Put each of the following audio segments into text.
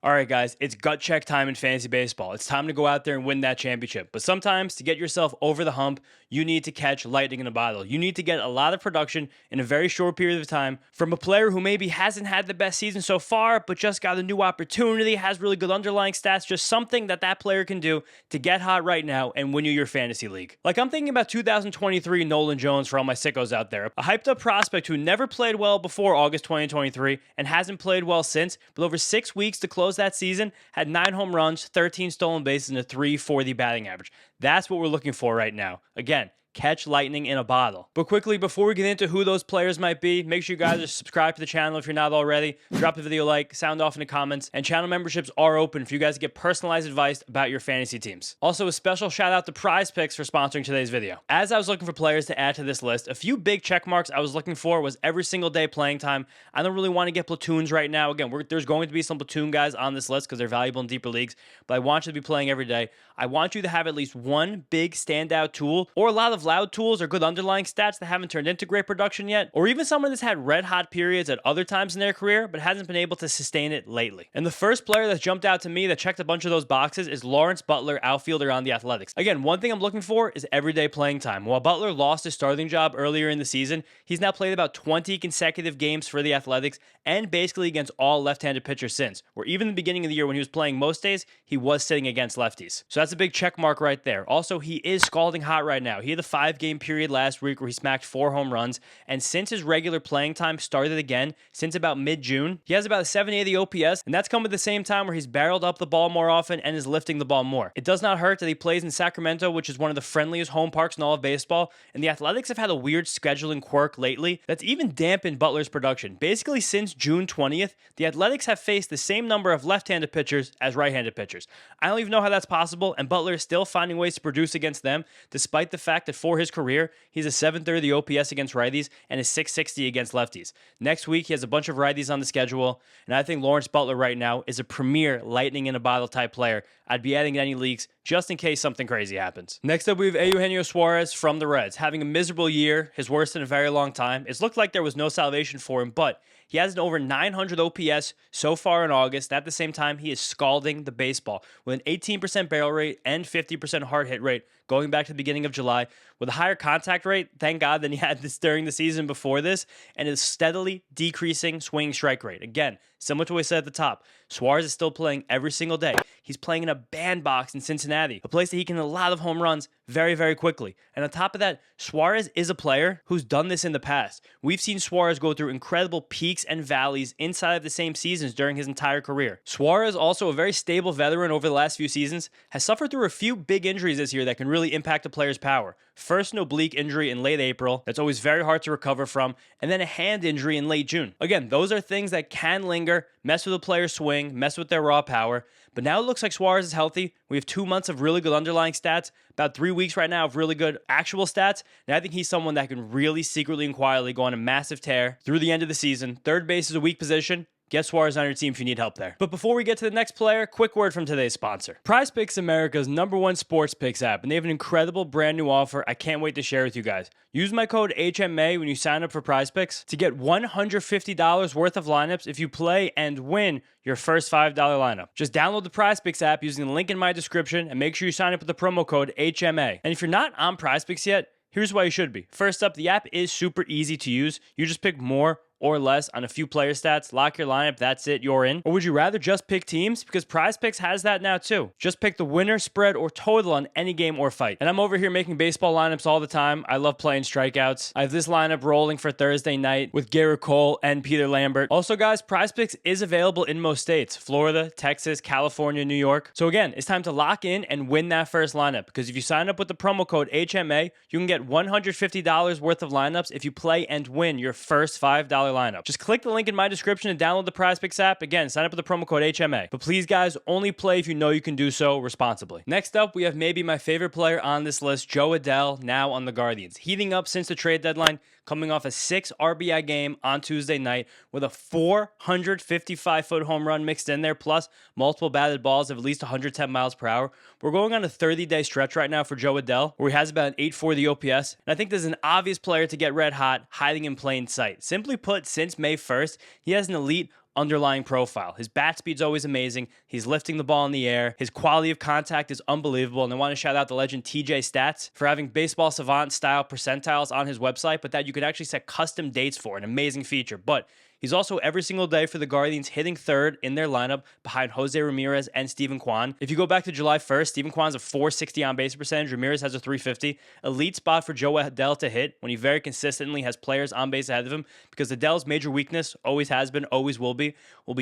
All right, guys, it's gut check time in fantasy baseball. It's time to go out there and win that championship. But sometimes to get yourself over the hump, you need to catch lightning in a bottle. You need to get a lot of production in a very short period of time from a player who maybe hasn't had the best season so far, but just got a new opportunity, has really good underlying stats, just something that player can do to get hot right now and win you your fantasy league. Like I'm thinking about 2023 Nolan Jones for all my sickos out there. A hyped up prospect who never played well before August 2023 and hasn't played well since, but over 6 weeks to close that season, had 9 home runs, 13 stolen bases, and a 340 batting average. That's what we're looking for right now. Again, catch lightning in a bottle. But quickly, before we get into who those players might be, make sure you guys are subscribed to the channel if you're not already. Drop the video a like, sound off in the comments, and channel memberships are open for you guys to get personalized advice about your fantasy teams. Also, a special shout out to Prize Picks for sponsoring today's video. As I was looking for players to add to this list, a few big check marks I was looking for was every single day playing time. I don't really want to get platoons right now. Again, there's going to be some platoon guys on this list because they're valuable in deeper leagues, but I want you to be playing every day. I want you to have at least one big standout tool or a lot of loud tools or good underlying stats that haven't turned into great production yet, or even someone that's had red hot periods at other times in their career but hasn't been able to sustain it lately. And the first player that jumped out to me that checked a bunch of those boxes is Lawrence Butler, outfielder on the Athletics. Again, one thing I'm looking for is everyday playing time. While Butler lost his starting job earlier in the season, he's now played about 20 consecutive games for the Athletics and basically against all left-handed pitchers since, where even in the beginning of the year when he was playing most days, he was sitting against lefties. So that's a big check mark right there. Also, he is scalding hot right now. He had a 5-game period last week where he smacked 4 home runs, and since his regular playing time started again, since about mid-June, he has about a 780 OPS, and that's come at the same time where he's barreled up the ball more often and is lifting the ball more. It does not hurt that he plays in Sacramento, which is one of the friendliest home parks in all of baseball, and the Athletics have had a weird scheduling quirk lately that's even dampened Butler's production. Basically, since June 20th, the Athletics have faced the same number of left-handed pitchers as right-handed pitchers. I don't even know how that's possible, and Butler is still finding ways to produce against them, despite the fact that for his career, he's a 730 OPS against righties and a 660 against lefties. Next week, he has a bunch of righties on the schedule, and I think Lawrence Butler right now is a premier lightning in a bottle type player. I'd be adding in any leagues just in case something crazy happens. Next up, we have Eugenio Suarez from the Reds, having a miserable year, his worst in a very long time. It's looked like there was no salvation for him, but he has an over 900 OPS so far in August. At the same time, he is scalding the baseball with an 18% barrel rate and 50% hard hit rate going back to the beginning of July, with a higher contact rate, thank God, than he had this during the season before this, and is steadily decreasing swinging strike rate. Again, similar to what I said at the top, Suarez is still playing every single day. He's playing in a bandbox in Cincinnati, a place that he can hit a lot of home runs very, very quickly. And on top of that, Suarez is a player who's done this in the past. We've seen Suarez go through incredible peaks and valleys inside of the same seasons during his entire career. Suarez, also a very stable veteran over the last few seasons, has suffered through a few big injuries this year that can really impact a player's power. First, an oblique injury in late April that's always very hard to recover from, and then a hand injury in late June. Again, those are things that can linger, mess with a player's swing, mess with their raw power, but now it looks like Suarez is healthy. We have 2 months of really good underlying stats, about 3 weeks right now of really good actual stats, and I think he's someone that can really secretly and quietly go on a massive tear through the end of the season. Third base is a weak position. Get Suarez on your team if you need help there. But before we get to the next player, quick word from today's sponsor. Prize Picks, America's #1 sports picks app, and they have an incredible brand new offer I can't wait to share with you guys. Use my code HMA when you sign up for Prize Picks to get $150 worth of lineups if you play and win your first $5 lineup. Just download the Prize Picks app using the link in my description and make sure you sign up with the promo code HMA. And if you're not on Prize Picks yet, here's why you should be. First up, the app is super easy to use. You just pick more or less on a few player stats, lock your lineup, that's it, you're in. Or would you rather just pick teams? Because Prize Picks has that now too. Just pick the winner, spread, or total on any game or fight. And I'm over here making baseball lineups all the time. I love playing strikeouts. I have this lineup rolling for Thursday night with Garrett Cole and Peter Lambert. Also, guys, Prize Picks is available in most states: Florida, Texas, California, New York. So again, it's time to lock in and win that first lineup, because if you sign up with the promo code HMA, you can get $150 worth of lineups if you play and win your first $5 lineup. Just click the link in my description and download the Prize Picks app. Again, sign up with the promo code HMA. But please, guys, only play if you know you can do so responsibly. Next up, we have maybe my favorite player on this list, Jo Adell, now on the Guardians. Heating up since the trade deadline, coming off a 6 RBI game on Tuesday night with a 455-foot home run mixed in there, plus multiple batted balls of at least 110 miles per hour. We're going on a 30-day stretch right now for Jo Adell, where he has about an 840 OPS, and I think there's an obvious player to get red hot, hiding in plain sight. Simply put, since May 1st, he has an elite underlying profile. His bat speed's always amazing. He's lifting the ball in the air. His quality of contact is unbelievable. And I want to shout out the legend TJ Stats for having Baseball Savant style percentiles on his website, but that you could actually set custom dates for, an amazing feature. But he's also every single day for the Guardians hitting third in their lineup behind Jose Ramirez and Steven Kwan. If you go back to July 1st, Steven Kwan's a .460 on base percentage. Ramirez has a .350. Elite spot for Joe Adell to hit when he very consistently has players on base ahead of him, because Adell's major weakness always has been, always will be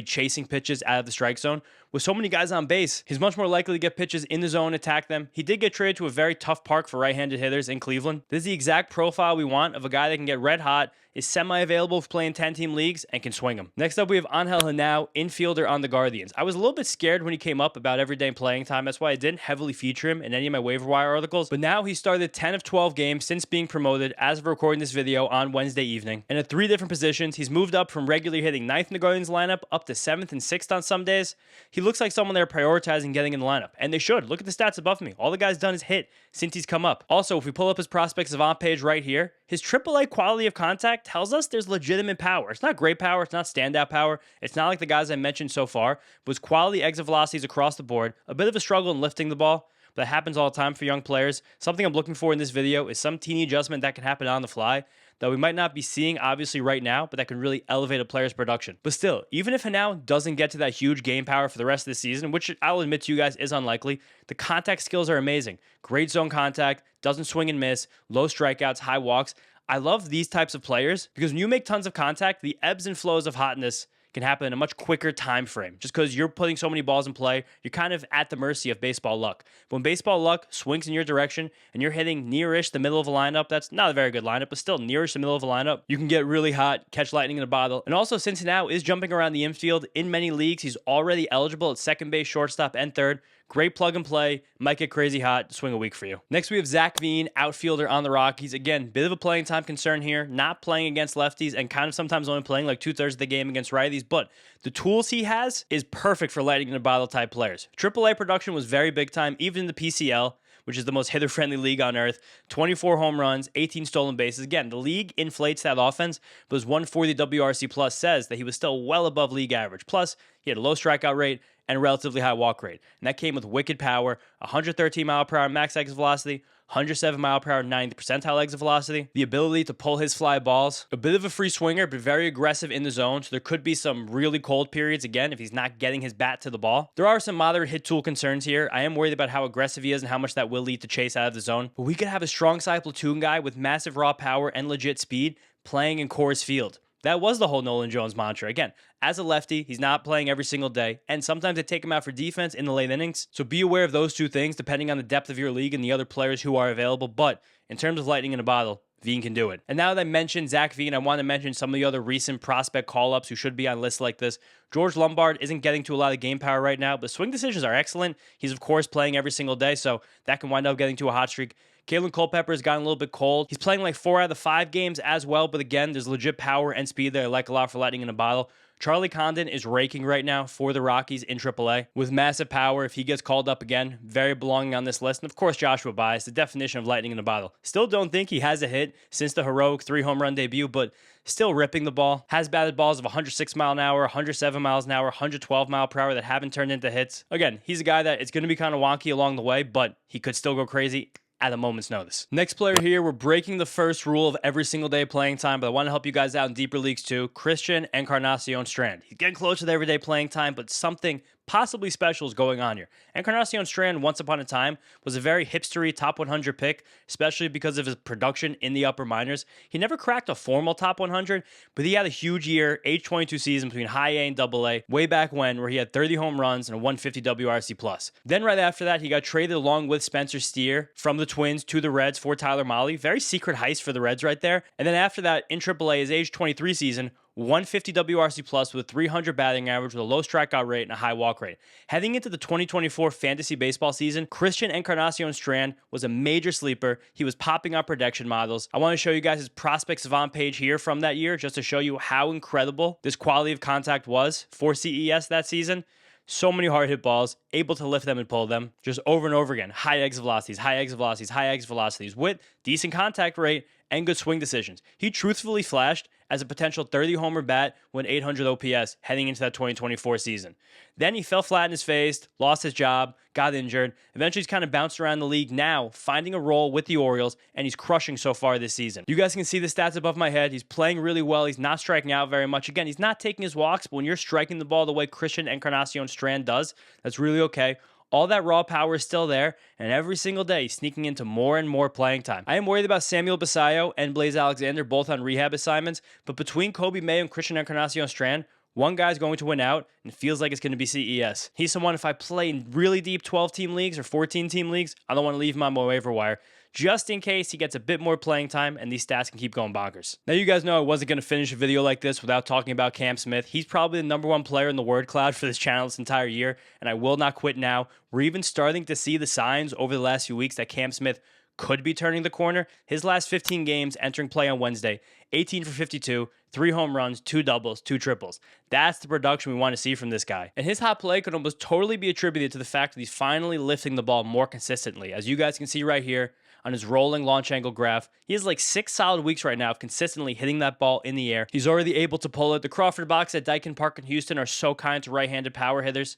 chasing pitches out of the strike zone. With so many guys on base, he's much more likely to get pitches in the zone, attack them. He did get traded to a very tough park for right-handed hitters in Cleveland. This is the exact profile we want of a guy that can get red hot, is semi-available for playing 10-team leagues, and can swing them. Next up, we have Angel Henao, infielder on the Guardians. I was a little bit scared when he came up about everyday playing time. That's why I didn't heavily feature him in any of my waiver wire articles. But now he started 10 of 12 games since being promoted as of recording this video on Wednesday evening. And at 3 different positions, he's moved up from regularly hitting 9th in the Guardians lineup up to 7th and 6th on some days. He looks like someone they're prioritizing getting in the lineup. And they should. Look at the stats above me. All the guy's done is hit since he's come up. Also, if we pull up his prospects Savant page right here, his AAA quality of contact tells us there's legitimate power. It's not great power. It's not standout power. It's not like the guys I mentioned so far, but his quality exit velocities across the board. A bit of a struggle in lifting the ball, but that happens all the time for young players. Something I'm looking for in this video is some teeny adjustment that can happen on the fly that we might not be seeing obviously right now, but that can really elevate a player's production. But still, even if Henao doesn't get to that huge game power for the rest of the season, which I'll admit to you guys is unlikely, the contact skills are amazing. Great zone contact, doesn't swing and miss, low strikeouts, high walks. I love these types of players because when you make tons of contact, the ebbs and flows of hotness can happen in a much quicker time frame. Just because you're putting so many balls in play, you're kind of at the mercy of baseball luck. But when baseball luck swings in your direction and you're hitting nearish the middle of a lineup, that's not a very good lineup, but still nearish the middle of a lineup, you can get really hot, catch lightning in a bottle. And also, since Henao is jumping around the infield in many leagues, he's already eligible at second base, shortstop, and third. Great plug and play, might get crazy hot, swing a week for you. Next, we have Zach Veen, outfielder on the Rockies. Again, bit of a playing time concern here, not playing against lefties and kind of sometimes only playing like 2/3 of the game against righties, but the tools he has is perfect for lightning in a bottle type players. AAA production was very big time, even in the PCL, which is the most hitter-friendly league on earth. 24 home runs, 18 stolen bases. Again, the league inflates that offense, but his 140 WRC plus says that he was still well above league average. Plus, he had a low strikeout rate and a relatively high walk rate. And that came with wicked power, 113 mile per hour max exit velocity, 107 mile per hour 90th percentile exit velocity, the ability to pull his fly balls, a bit of a free swinger, but very aggressive in the zone. So there could be some really cold periods, again, if he's not getting his bat to the ball. There are some moderate hit tool concerns here. I am worried about how aggressive he is and how much that will lead to chase out of the zone. But we could have a strong side platoon guy with massive raw power and legit speed playing in Coors Field. That was the whole Nolan Jones mantra. Again, as a lefty, he's not playing every single day, and sometimes they take him out for defense in the late innings. So be aware of those two things, depending on the depth of your league and the other players who are available. But in terms of lightning in a bottle, Veen can do it. And now that I mentioned Zach Veen, I want to mention some of the other recent prospect call-ups who should be on lists like this. George Lombard isn't getting to a lot of game power right now, but swing decisions are excellent. He's, of course, playing every single day, so that can wind up getting to a hot streak. Kalen Culpepper has gotten a little bit cold. He's playing like 4 out of the 5 games as well, but again, there's legit power and speed that I like a lot for lightning in a bottle. Charlie Condon is raking right now for the Rockies in AAA with massive power. If he gets called up again, very belonging on this list. And of course, Joshua Baez, the definition of lightning in a bottle. Still don't think he has a hit since the heroic 3-home run debut, but still ripping the ball. Has batted balls of 106 mile an hour, 107 miles an hour, 112 mile per hour that haven't turned into hits. Again, he's a guy that it's going to be kind of wonky along the way, but he could still go crazy at a moment's notice. Next player here, we're breaking the first rule of every single day playing time, but I want to help you guys out in deeper leagues too. Christian Encarnacion Strand. He's getting close to the everyday playing time, but something possibly special is going on here. Encarnacion Strand, once upon a time, was a very hipstery top 100 pick, especially because of his production in the upper minors. He never cracked a formal top 100, but he had a huge year, age 22 season between high A and double A, way back when, where he had 30 home runs and a 150 WRC+. Then right after that, he got traded along with Spencer Steer from the Twins to the Reds for Tyler Mahle. Very secret heist for the Reds right there. And then after that, in AAA, his age 23 season, 150 WRC+ with a 300 batting average with a low strikeout rate and a high walk rate. Heading into the 2024 fantasy baseball season, Christian Encarnacion Strand was a major sleeper. He was popping up projection models. I want to show you guys his prospect savant page here from that year just to show you how incredible this quality of contact was for CES that season. So many hard hit balls, able to lift them and pull them just over and over again. High exit velocities, high exit velocities, high exit velocities with decent contact rate and good swing decisions. He truthfully flashed as a potential 30-homer bat with 800 OPS heading into that 2024 season. Then he fell flat in his face, lost his job, got injured. Eventually, he's kind of bounced around the league now, finding a role with the Orioles, and he's crushing so far this season. You guys can see the stats above my head. He's playing really well. He's not striking out very much. Again, he's not taking his walks, but when you're striking the ball the way Christian Encarnacion Strand does, that's really okay. All that raw power is still there, and every single day he's sneaking into more and more playing time. I am worried about Samuel Basayo and Blaze Alexander, both on rehab assignments, but between Kobe Mayo and Christian Encarnacion Strand, one guy's going to win out, and it feels like it's going to be CES. He's someone, if I play in really deep 12-team leagues or 14-team leagues, I don't want to leave him on my waiver wire, just in case he gets a bit more playing time and these stats can keep going bonkers. Now, you guys know I wasn't going to finish a video like this without talking about Cam Smith. He's probably the #1 player in the word cloud for this channel this entire year, and I will not quit now. We're even starting to see the signs over the last few weeks that Cam Smith could be turning the corner. His last 15 games entering play on Wednesday, 18 for 52, 3 home runs, 2 doubles, 2 triples. That's the production we want to see from this guy. And his hot play could almost totally be attributed to the fact that he's finally lifting the ball more consistently. As you guys can see right here on his rolling launch angle graph, he has like 6 solid weeks right now of consistently hitting that ball in the air. He's already able to pull it. The Crawford box at Daikin Park in Houston are so kind to right-handed power hitters.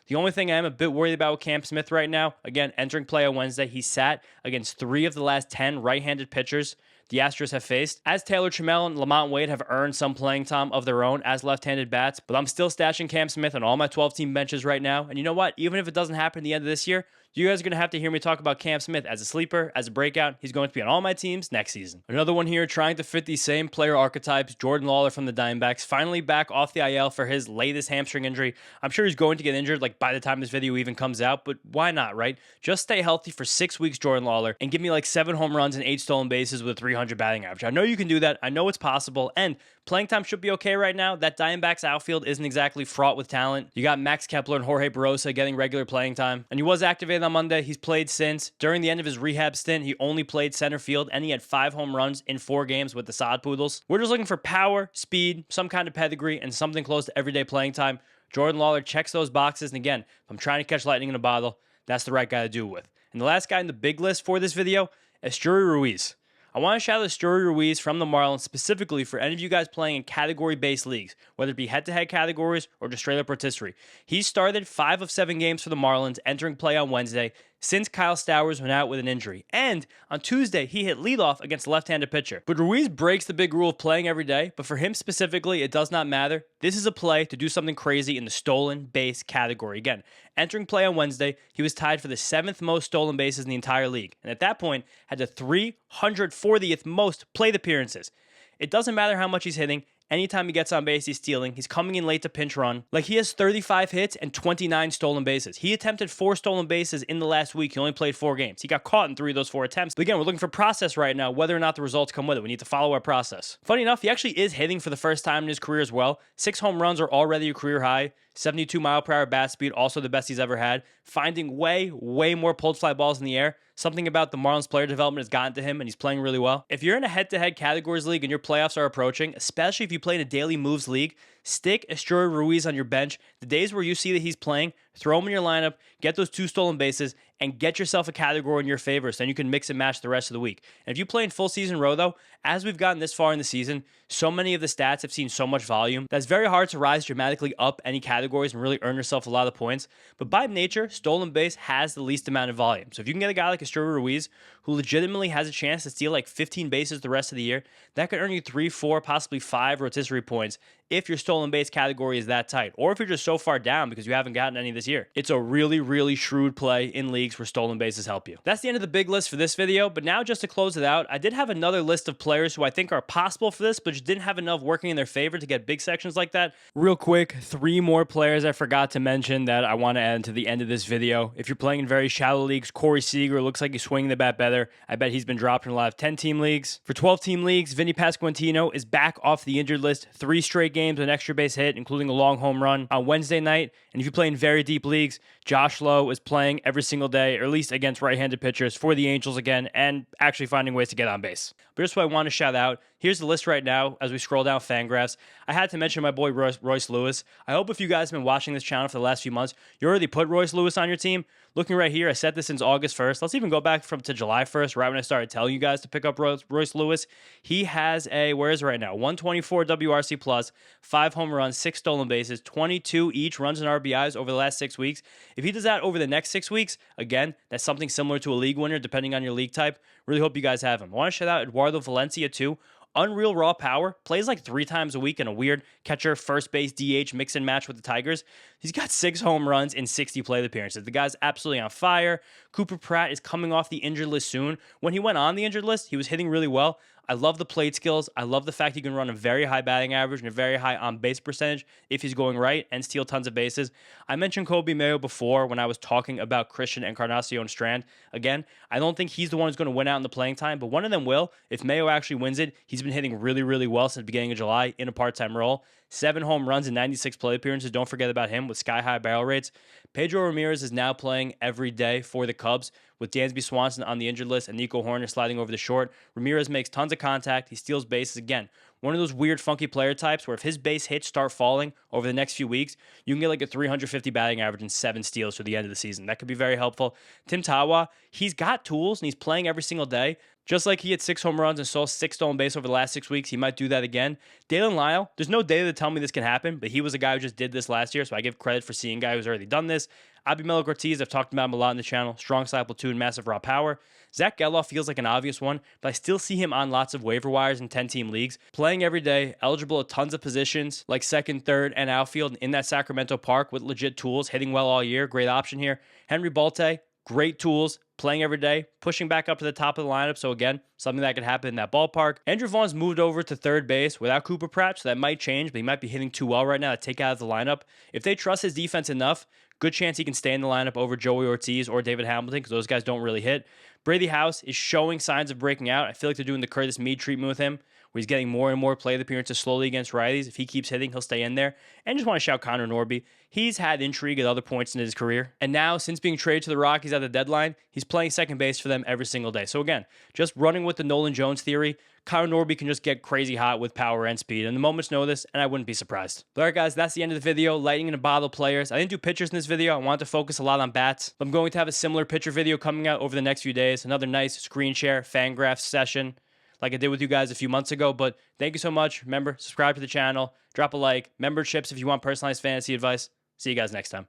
The only thing I am a bit worried about with Cam Smith right now, again, entering play on Wednesday, he sat against 3 of the last 10 right-handed pitchers the Astros have faced, as Taylor Trammell and Lamont Wade have earned some playing time of their own as left-handed bats, but I'm still stashing Cam Smith on all my 12-team benches right now, and you know what? Even if it doesn't happen at the end of this year, you guys are going to have to hear me talk about Cam Smith as a sleeper, as a breakout. He's going to be on all my teams next season. Another one here trying to fit these same player archetypes, Jordan Lawler from the Diamondbacks, finally back off the IL for his latest hamstring injury. I'm sure he's going to get injured like by the time this video even comes out, but why not, right? Just stay healthy for 6 weeks, Jordan Lawler, and give me like 7 home runs and 8 stolen bases with a 300 batting average. I know you can do that. I know it's possible, and playing time should be okay right now. That Diamondbacks outfield isn't exactly fraught with talent. You got Max Kepler and Jorge Barosa getting regular playing time, and he was activated on Monday. He's played since. During the end of his rehab stint, he only played center field, and he had 5 home runs in 4 games with the Sod Poodles. We're just looking for power, speed, some kind of pedigree, and something close to everyday playing time. Jordan Lawler checks those boxes, and again, if I'm trying to catch lightning in a bottle, that's the right guy to do it with. And the last guy in the big list for this video, Esteury Ruiz. I want to shout out Esteury Ruiz from the Marlins specifically for any of you guys playing in category-based leagues, whether it be head-to-head categories or just straight-up rotisserie. He started 5 of 7 games for the Marlins, entering play on Wednesday, since Kyle Stowers went out with an injury. And on Tuesday, he hit leadoff against a left-handed pitcher. But Ruiz breaks the big rule of playing every day, but for him specifically, it does not matter. This is a play to do something crazy in the stolen base category. Again, entering play on Wednesday, he was tied for the 7th most stolen bases in the entire league, and at that point, had the 340th most plate appearances. It doesn't matter how much he's hitting. Anytime he gets on base, he's stealing. He's coming in late to pinch run. Like, he has 35 hits and 29 stolen bases. He attempted 4 stolen bases in the last week. He only played 4 games. He got caught in 3 of those 4 attempts. But again, we're looking for process right now, whether or not the results come with it. We need to follow our process. Funny enough, he actually is hitting for the first time in his career as well. 6 home runs are already a career high. 72-mile-per-hour bat speed, also the best he's ever had. Finding way more pulled fly balls in the air. Something about the Marlins player development has gotten to him, and he's playing really well. If you're in a head-to-head categories league and your playoffs are approaching, especially if you play in a daily moves league, stick Esteury Ruiz on your bench. The days where you see that he's playing, throw him in your lineup, get those 2 stolen bases, and get yourself a category in your favor so then you can mix and match the rest of the week. And if you play in full season row, though, as we've gotten this far in the season, so many of the stats have seen so much volume that's very hard to rise dramatically up any categories and really earn yourself a lot of points. But by nature, stolen base has the least amount of volume. So if you can get a guy like Esteury Ruiz, who legitimately has a chance to steal like 15 bases the rest of the year, that could earn you 3, 4, possibly 5 rotisserie points if your stolen base category is that tight, or if you're just so far down because you haven't gotten any this year. It's a really shrewd play in leagues where stolen bases help you. That's the end of the big list for this video, but now just to close it out, I did have another list of players who I think are possible for this, but just didn't have enough working in their favor to get big sections like that. Real quick, 3 more players I forgot to mention that I want to add to the end of this video. If you're playing in very shallow leagues, Corey Seager looks like he's swinging the bat better. I bet he's been dropped in a lot of 10-team leagues. For 12-team leagues, Vinny Pasquantino is back off the injured list 3 straight games games with an extra base hit, including a long home run on Wednesday night. And if you play in very deep leagues, Josh Lowe is playing every single day, or at least against right-handed pitchers for the Angels again, and actually finding ways to get on base. But here's what I want to shout out. Here's the list right now as we scroll down Fangraphs. I had to mention my boy Royce Lewis. I hope if you guys have been watching this channel for the last few months, you already put Royce Lewis on your team. Looking right here, I set this since August 1st. Let's even go back to July 1st, right when I started telling you guys to pick up Royce Lewis. He has where is it right now? 124 WRC plus, 5 home runs, 6 stolen bases, 22 each runs and RBIs over the last 6 weeks. If he does that over the next 6 weeks, again, that's something similar to a league winner, depending on your league type. Really hope you guys have him. I want to shout out Eduardo Valencia, too. Unreal raw power, plays like 3 times a week in a weird catcher, first base, DH mix and match with the Tigers. He's got 6 home runs in 60 plate appearances. The guy's absolutely on fire. Cooper Pratt is coming off the injured list soon. When he went on the injured list, he was hitting really well. I love the plate skills. I love the fact he can run a very high batting average and a very high on-base percentage if he's going right and steal tons of bases. I mentioned Kobe Mayo before when I was talking about Christian Encarnacion Strand. Again, I don't think he's the one who's going to win out in the playing time, but one of them will. If Mayo actually wins it, he's been hitting really, really well since the beginning of July in a part-time role. 7 home runs and 96 plate appearances. Don't forget about him with sky-high barrel rates. Pedro Ramirez is now playing every day for the Cubs with Dansby Swanson on the injured list and Nico Horner sliding over the short. Ramirez makes tons of contact. He steals bases. Again, one of those weird, funky player types where if his base hits start falling over the next few weeks, you can get like a 350 batting average and 7 steals for the end of the season. That could be very helpful. Tim Tawa, he's got tools and he's playing every single day. Just like he hit 6 home runs and saw 6 stolen base over the last 6 weeks, he might do that again. Dalen Lyle, there's no data to tell me this can happen, but he was a guy who just did this last year, so I give credit for seeing a guy who's already done this. Abimelo Ortiz, I've talked about him a lot on the channel. Strong side platoon, massive raw power. Zach Geloff feels like an obvious one, but I still see him on lots of waiver wires in 10-team leagues. Playing every day, eligible at tons of positions like second, third, and outfield in that Sacramento park with legit tools, hitting well all year. Great option here. Henry Balte, great tools, playing every day, pushing back up to the top of the lineup. So again, something that could happen in that ballpark. Andrew Vaughn's moved over to third base without Cooper Pratt, so that might change, but he might be hitting too well right now to take out of the lineup. If they trust his defense enough, good chance he can stay in the lineup over Joey Ortiz or David Hamilton because those guys don't really hit. Brady House is showing signs of breaking out. I feel like they're doing the Curtis Meade treatment with him, where he's getting more and more plate appearances slowly against righties. If he keeps hitting, he'll stay in there. And just want to shout Connor Norby. He's had intrigue at other points in his career. And now, since being traded to the Rockies at the deadline, he's playing second base for them every single day. So again, just running with the Nolan Jones theory, Connor Norby can just get crazy hot with power and speed. And the moment's notice, and I wouldn't be surprised. But all right, guys, that's the end of the video. Lightning in a bottle players. I didn't do pitchers in this video. I wanted to focus a lot on bats. I'm going to have a similar pitcher video coming out over the next few days. Another nice screen share, Fangraphs session, like I did with you guys a few months ago. But thank you so much. Remember, subscribe to the channel, drop a like, memberships if you want personalized fantasy advice. See you guys next time.